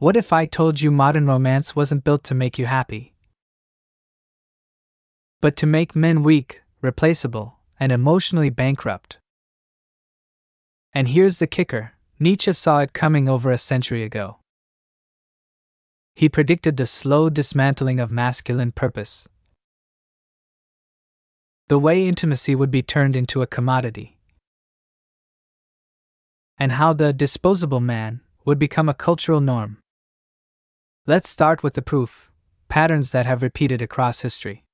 What if I told you modern romance wasn't built to make you happy, but to make men weak, replaceable, and emotionally bankrupt? And here's the kicker: Nietzsche saw it coming over a century ago. He predicted the slow dismantling of masculine purpose, the way intimacy would be turned into a commodity, and how the disposable man would become a cultural norm. Let's start with the proof: patterns that have repeated across history.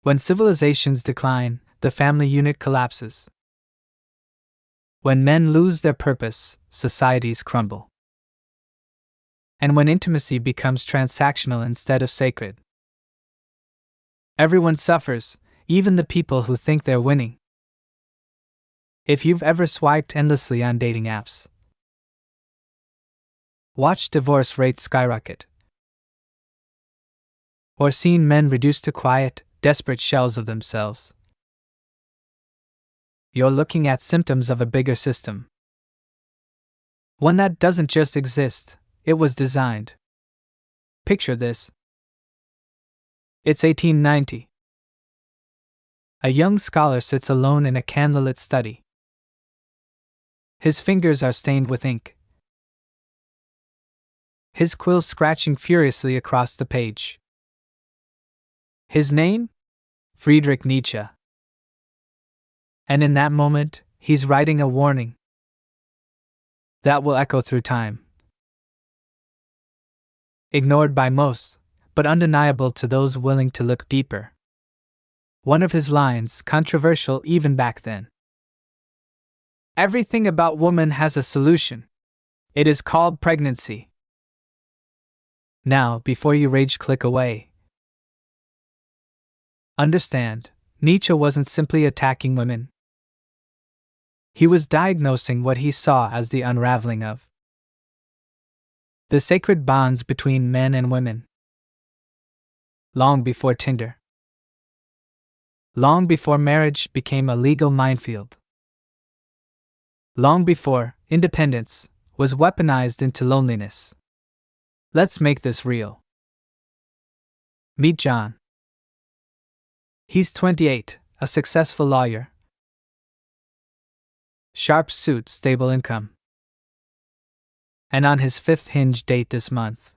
When civilizations decline, the family unit collapses. When men lose their purpose, societies crumble. And when intimacy becomes transactional instead of sacred, everyone suffers, even the people who think they're winning. If you've ever swiped endlessly on dating apps, watched divorce rates skyrocket, or seen men reduced to quiet, desperate shells of themselves, you're looking at symptoms of a bigger system. One that doesn't just exist, it was designed. Picture this. It's 1890. A young scholar sits alone in a candlelit study. His fingers are stained with ink, his quill scratching furiously across the page. His name? Friedrich Nietzsche. And in that moment, he's writing a warning that will echo through time. Ignored by most, but undeniable to those willing to look deeper. One of his lines, controversial even back then: "Everything about woman has a solution. It is called pregnancy." Now, before you rage, click away. Understand, Nietzsche wasn't simply attacking women. He was diagnosing what he saw as the unraveling of the sacred bonds between men and women. Long before Tinder, long before marriage became a legal minefield, long before independence was weaponized into loneliness. Let's make this real. Meet John. He's 28, a successful lawyer. Sharp suit, stable income. And on his 5th hinge date this month.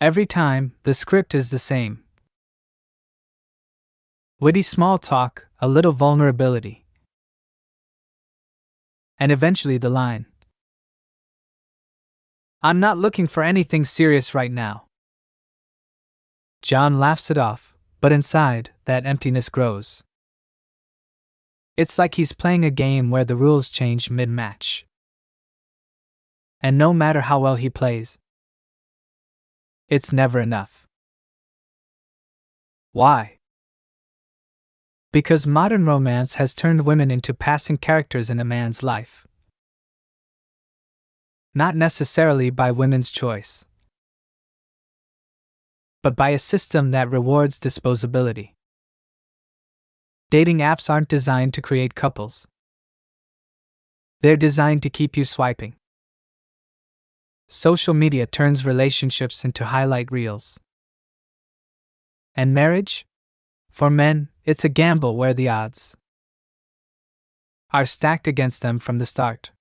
Every time, the script is the same. Witty small talk, a little vulnerability. And eventually the line: "I'm not looking for anything serious right now." John laughs it off, but inside, that emptiness grows. It's like he's playing a game where the rules change mid-match. And no matter how well he plays, it's never enough. Why? Because modern romance has turned women into passing characters in a man's life. Not necessarily by women's choice, but by a system that rewards disposability. Dating apps aren't designed to create couples. They're designed to keep you swiping. Social media turns relationships into highlight reels. And marriage? For men, it's a gamble where the odds are stacked against them from the start.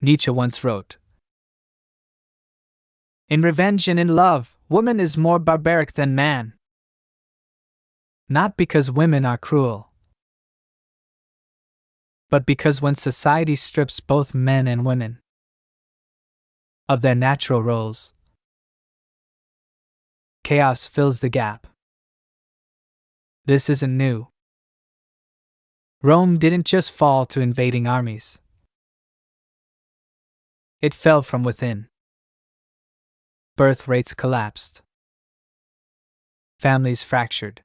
Nietzsche once wrote, "In revenge and in love, woman is more barbaric than man." Not because women are cruel, but because when society strips both men and women of their natural roles, chaos fills the gap. This isn't new. Rome didn't just fall to invading armies. It fell from within. Birth rates collapsed. Families fractured.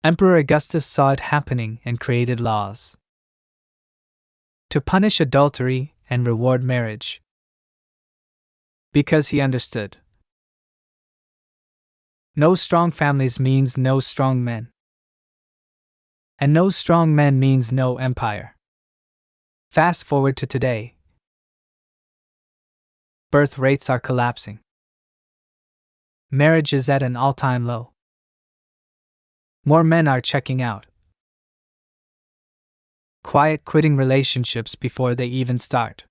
Emperor Augustus saw it happening and created laws to punish adultery and reward marriage. Because he understood. No strong families means no strong men. And no strong men means no empire. Fast forward to today, Birth rates are collapsing. Marriage is at an all-time low. More men are checking out. Quiet quitting relationships before they even start.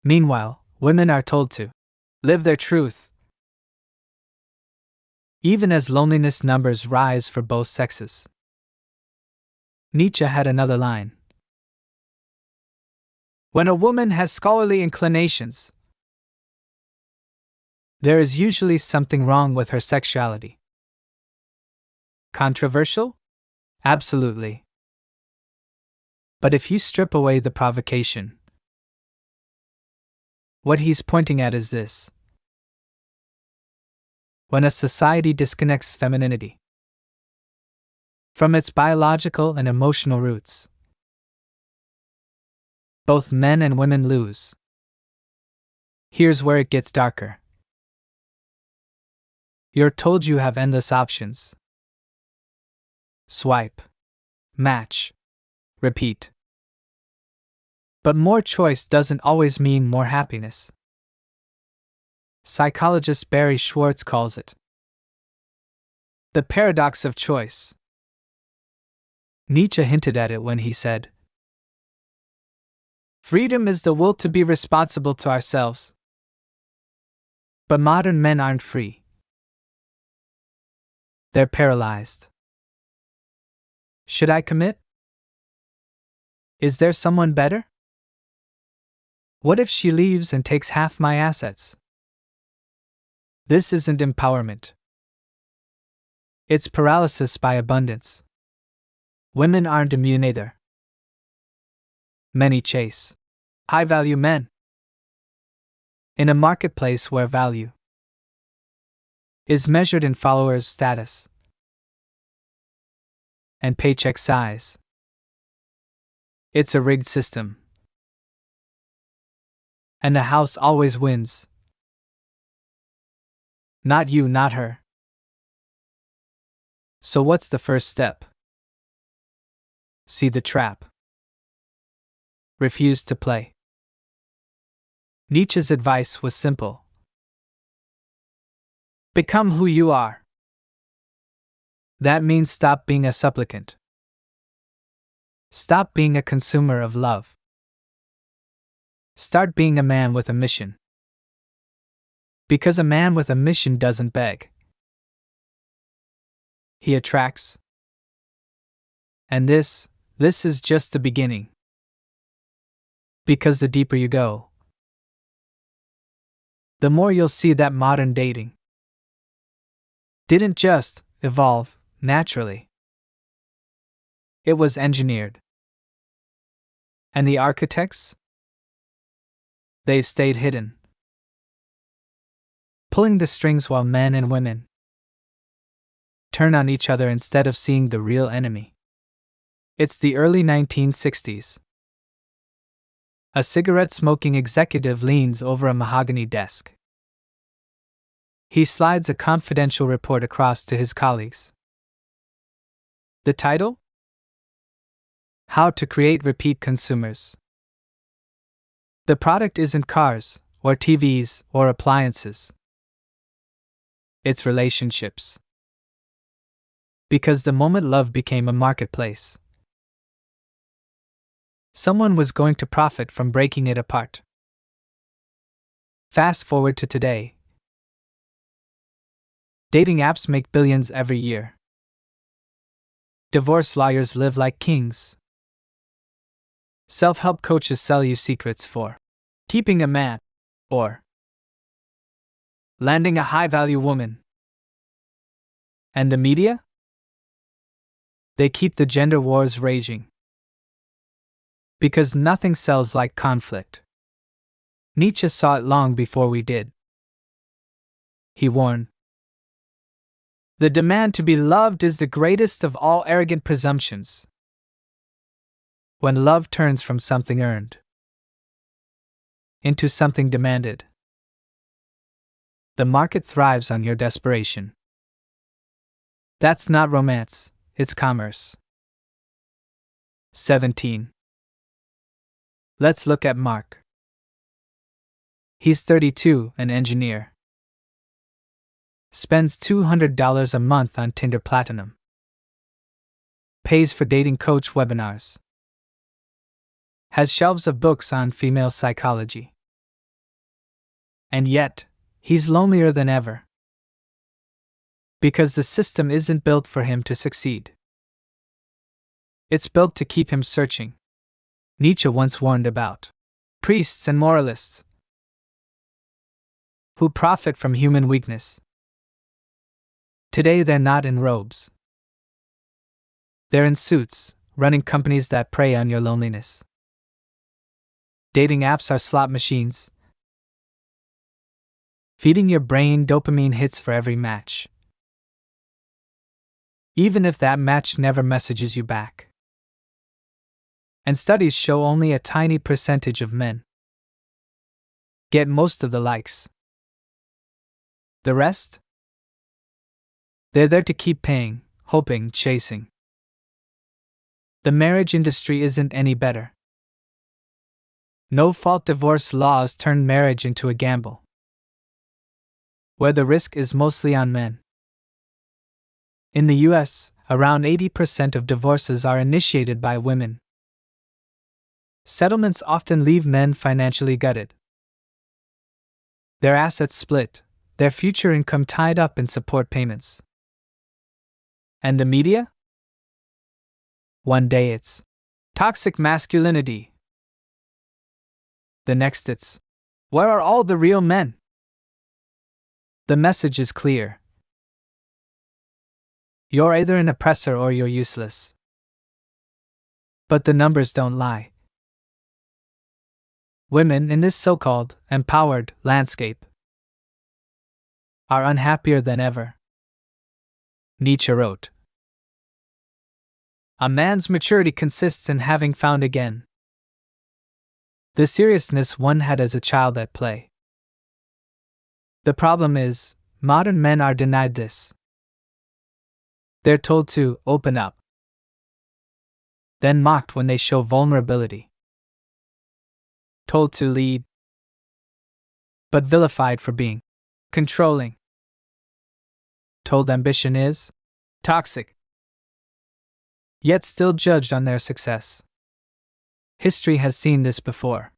Meanwhile, women are told to live their truth. Even as loneliness numbers rise for both sexes. Nietzsche had another line. When a woman has scholarly inclinations, there is usually something wrong with her sexuality. Controversial? Absolutely. But if you strip away the provocation, what he's pointing at is this. When a society disconnects femininity from its biological and emotional roots, both men and women lose. Here's where it gets darker. You're told you have endless options. Swipe, match, repeat. But more choice doesn't always mean more happiness. Psychologist Barry Schwartz calls it the paradox of choice. Nietzsche hinted at it when he said, "Freedom is the will to be responsible to ourselves." But modern men aren't free. They're paralyzed. Should I commit? Is there someone better? What if she leaves and takes half my assets? This isn't empowerment. It's paralysis by abundance. Women aren't immune either. Many chase high-value men in a marketplace where value is measured in followers' status and paycheck size. It's a rigged system. And the house always wins. Not you, not her. So what's the first step? See the trap. Refuse to play. Nietzsche's advice was simple. Become who you are. That means stop being a supplicant. Stop being a consumer of love. Start being a man with a mission. Because a man with a mission doesn't beg. He attracts. And this is just the beginning. Because the deeper you go, the more you'll see that modern dating didn't just evolve naturally. It was engineered. And the architects? They've stayed hidden, pulling the strings while men and women turn on each other instead of seeing the real enemy. It's the early 1960s. A cigarette-smoking executive leans over a mahogany desk. He slides a confidential report across to his colleagues. The title? How to Create Repeat Consumers. The product isn't cars, or TVs, or appliances. It's relationships. Because the moment love became a marketplace, someone was going to profit from breaking it apart. Fast forward to today. Dating apps make billions every year. Divorce lawyers live like kings. Self-help coaches sell you secrets for keeping a man or landing a high-value woman. And the media? They keep the gender wars raging. Because nothing sells like conflict. Nietzsche saw it long before we did. He warned, "The demand to be loved is the greatest of all arrogant presumptions." When love turns from something earned into something demanded, the market thrives on your desperation. That's not romance, it's commerce. 17. Let's look at Mark. He's 32, an engineer. Spends $200 a month on Tinder Platinum. Pays for dating coach webinars. Has shelves of books on female psychology. And yet, he's lonelier than ever. Because the system isn't built for him to succeed. It's built to keep him searching. Nietzsche once warned about priests and moralists who profit from human weakness. Today they're not in robes. They're in suits, running companies that prey on your loneliness. Dating apps are slot machines, feeding your brain dopamine hits for every match, even if that match never messages you back. And studies show only a tiny percentage of men get most of the likes. The rest? They're there to keep paying, hoping, chasing. The marriage industry isn't any better. No-fault divorce laws turn marriage into a gamble, where the risk is mostly on men. In the US, around 80% of divorces are initiated by women. Settlements often leave men financially gutted. Their assets split, their future income tied up in support payments. And the media? One day it's toxic masculinity. The next it's, where are all the real men? The message is clear. You're either an oppressor or you're useless. But the numbers don't lie. Women in this so-called empowered landscape are unhappier than ever. Nietzsche wrote, "A man's maturity consists in having found again the seriousness one had as a child at play." The problem is, modern men are denied this. They're told to open up, then mocked when they show vulnerability. Told to lead, but vilified for being controlling. Told ambition is toxic, yet still judged on their success. History has seen this before.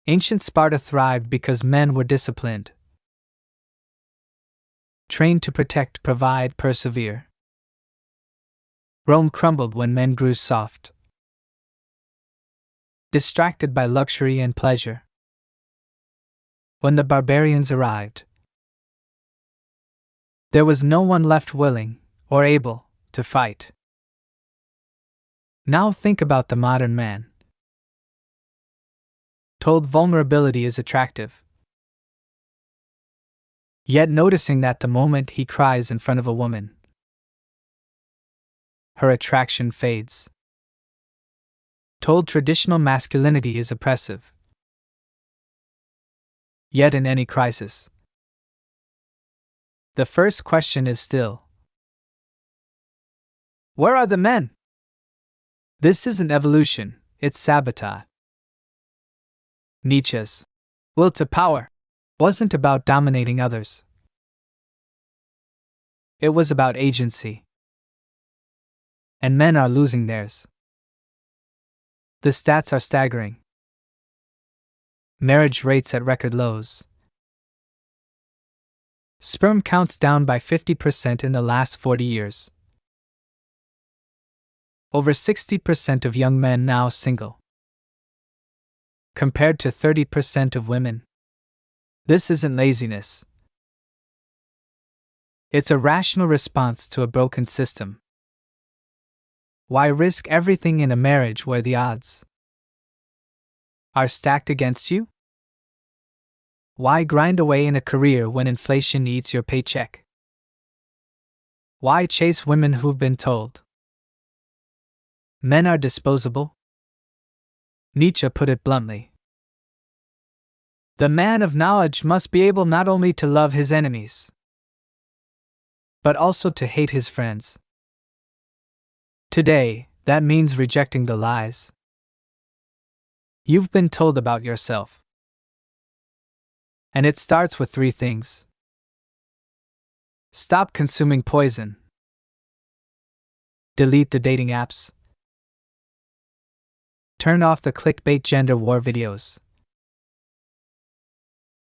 Ancient Sparta thrived because men were disciplined, trained to protect, provide, persevere. Rome crumbled when men grew soft, distracted by luxury and pleasure. When the barbarians arrived, there was no one left willing or able to fight. Now think about the modern man. Told vulnerability is attractive, yet noticing that the moment he cries in front of a woman, her attraction fades. Told traditional masculinity is oppressive, yet in any crisis, the first question is still, where are the men? This isn't evolution, it's sabotage. Nietzsche's will to power wasn't about dominating others. It was about agency. And men are losing theirs. The stats are staggering. Marriage rates at record lows. Sperm counts down by 50% in the last 40 years. Over 60% of young men now single, compared to 30% of women. This isn't laziness. It's a rational response to a broken system. Why risk everything in a marriage where the odds are stacked against you? Why grind away in a career when inflation eats your paycheck? Why chase women who've been told men are disposable? Nietzsche put it bluntly. The man of knowledge must be able not only to love his enemies, but also to hate his friends. Today, that means rejecting the lies you've been told about yourself. And it starts with three things. Stop consuming poison. Delete the dating apps. Turn off the clickbait gender war videos.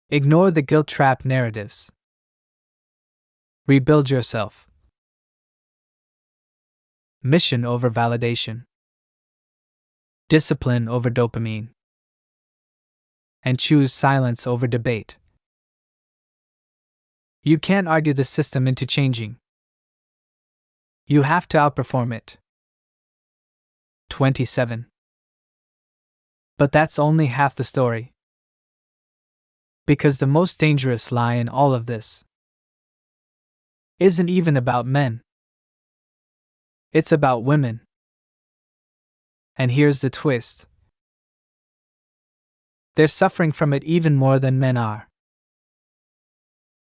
Ignore the guilt trap narratives. Rebuild yourself. Mission over validation. Discipline over dopamine. And choose silence over debate. You can't argue the system into changing. You have to outperform it. 27. But that's only half the story. Because the most dangerous lie in all of this isn't even about men. It's about women. And here's the twist. They're suffering from it even more than men are.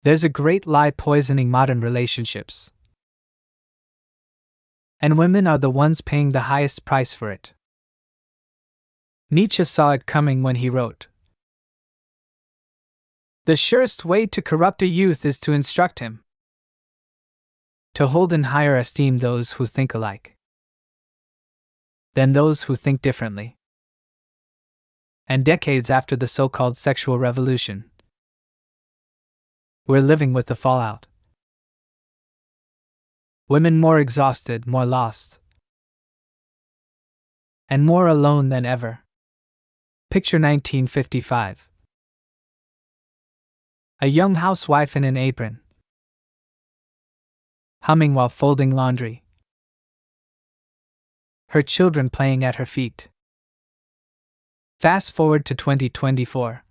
There's a great lie poisoning modern relationships. And women are the ones paying the highest price for it. Nietzsche saw it coming when he wrote, "The surest way to corrupt a youth is to instruct him, to hold in higher esteem those who think alike than those who think differently." And decades after the so-called sexual revolution, we're living with the fallout. Women more exhausted, more lost, and more alone than ever. Picture 1955. A young housewife in an apron, humming while folding laundry. Her children playing at her feet. Fast forward to 2024.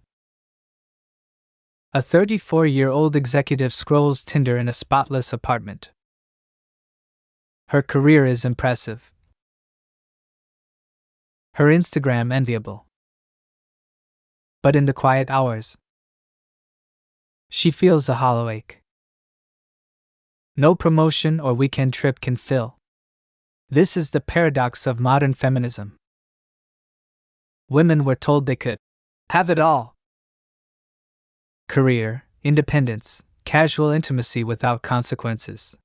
A 34-year-old executive scrolls Tinder in a spotless apartment. Her career is impressive. Her Instagram enviable. But in the quiet hours, she feels a hollow ache. No promotion or weekend trip can fill. This is the paradox of modern feminism. Women were told they could have it all. Career, independence, casual intimacy without consequences.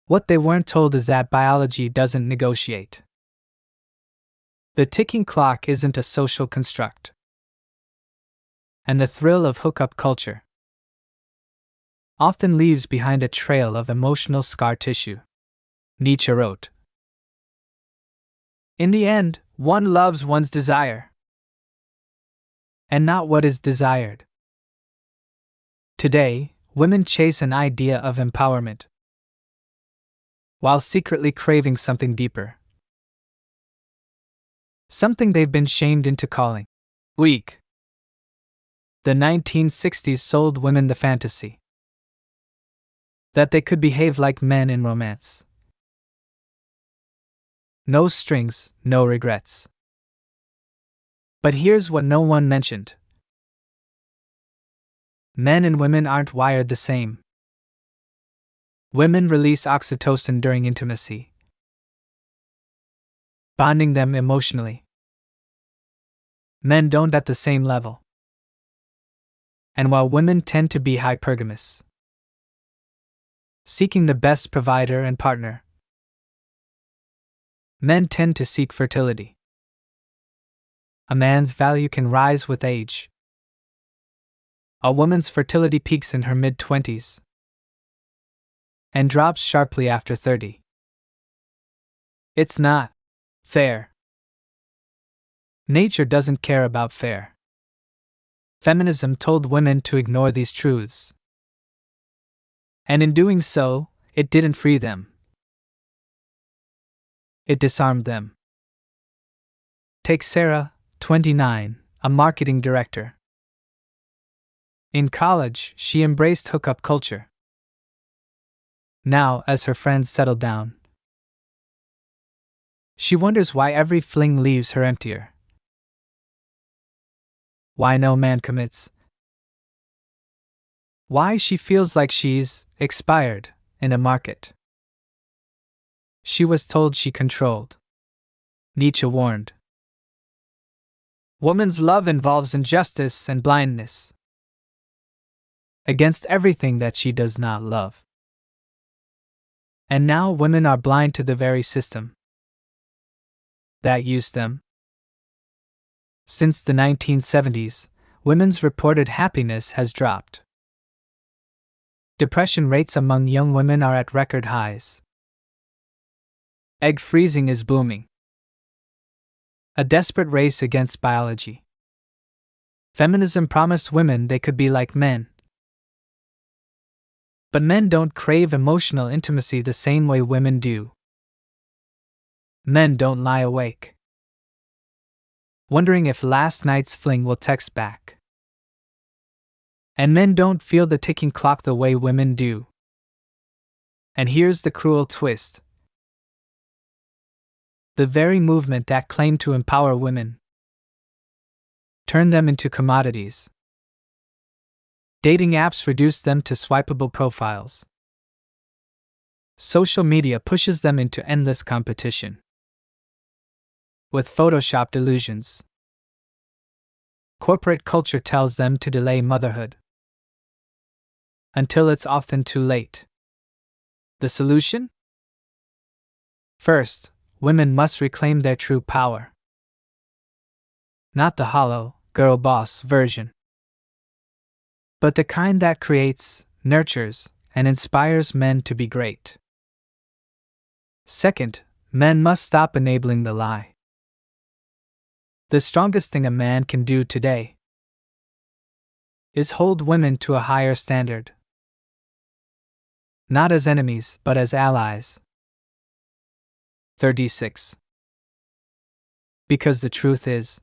What they weren't told is that biology doesn't negotiate. The ticking clock isn't a social construct. And the thrill of hookup culture often leaves behind a trail of emotional scar tissue. Nietzsche wrote, "In the end, one loves one's desire, and not what is desired." Today, women chase an idea of empowerment, while secretly craving something deeper. Something they've been shamed into calling weak. The 1960s sold women the fantasy that they could behave like men in romance. No strings, no regrets. But here's what no one mentioned. Men and women aren't wired the same. Women release oxytocin during intimacy, bonding them emotionally. Men don't at the same level. And while women tend to be hypergamous, seeking the best provider and partner, men tend to seek fertility. A man's value can rise with age. A woman's fertility peaks in her mid-20s and drops sharply after 30. It's not fair. Nature doesn't care about fair. Feminism told women to ignore these truths. And in doing so, it didn't free them. It disarmed them. Take Sarah, 29, a marketing director. In college, she embraced hookup culture. Now, as her friends settle down, she wonders why every fling leaves her emptier. Why no man commits. Why she feels like she's expired in a market she was told she controlled. Nietzsche warned, Woman's love involves injustice and blindness against everything that she does not love. And now women are blind to the very system that used them. Since the 1970s, women's reported happiness has dropped. Depression rates among young women are at record highs. Egg freezing is booming. A desperate race against biology. Feminism promised women they could be like men. But men don't crave emotional intimacy the same way women do. Men don't lie awake, wondering if last night's fling will text back. And men don't feel the ticking clock the way women do. And here's the cruel twist. The very movement that claimed to empower women turned them into commodities. Dating apps reduce them to swipeable profiles. Social media pushes them into endless competition with photoshopped illusions. Corporate culture tells them to delay motherhood until it's often too late. The solution? First, women must reclaim their true power. Not the hollow, girl boss version, but the kind that creates, nurtures, and inspires men to be great. Second, men must stop enabling the lie. The strongest thing a man can do today is hold women to a higher standard. Not as enemies, but as allies. 36. Because the truth is,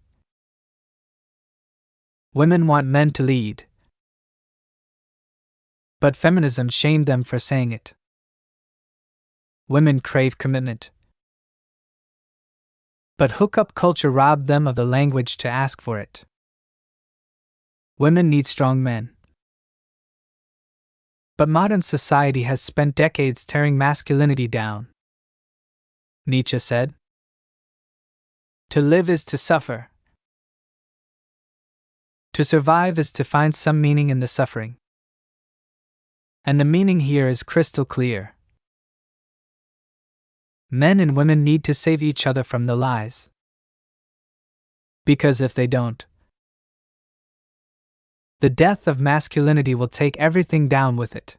women want men to lead. But feminism shamed them for saying it. Women crave commitment. But hookup culture robbed them of the language to ask for it. Women need strong men. But modern society has spent decades tearing masculinity down. Nietzsche said, "To live is to suffer. To survive is to find some meaning in the suffering." And the meaning here is crystal clear. Men and women need to save each other from the lies. Because if they don't, the death of masculinity will take everything down with it.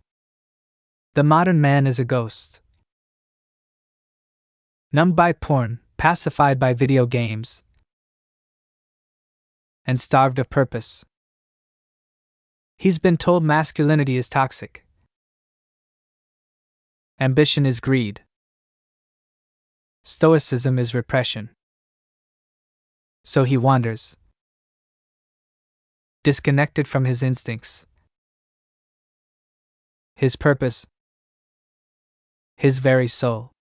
The modern man is a ghost. Numbed by porn, pacified by video games, and starved of purpose. He's been told masculinity is toxic. Ambition is greed. Stoicism is repression. So he wanders, disconnected from his instincts, his purpose, his very soul.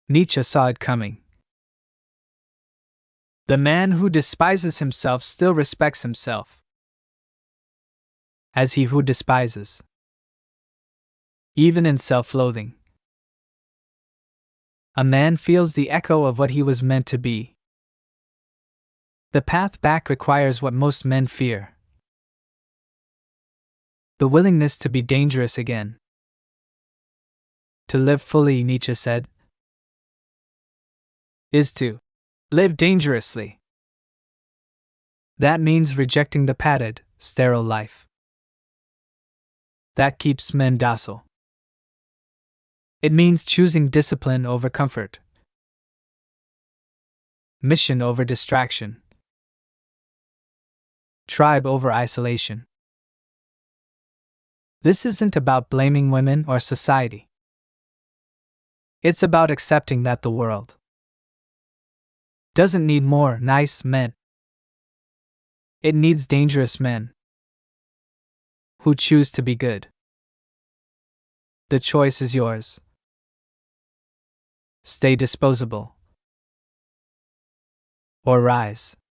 Nietzsche saw it coming. The man who despises himself still respects himself, as he who despises, even in self-loathing. A man feels the echo of what he was meant to be. The path back requires what most men fear: the willingness to be dangerous again. To live fully, Nietzsche said, is to live dangerously. That means rejecting the padded, sterile life that keeps men docile. It means choosing discipline over comfort, mission over distraction, tribe over isolation. This isn't about blaming women or society. It's about accepting that the world doesn't need more nice men. It needs dangerous men who choose to be good. The choice is yours. Stay disposable or rise.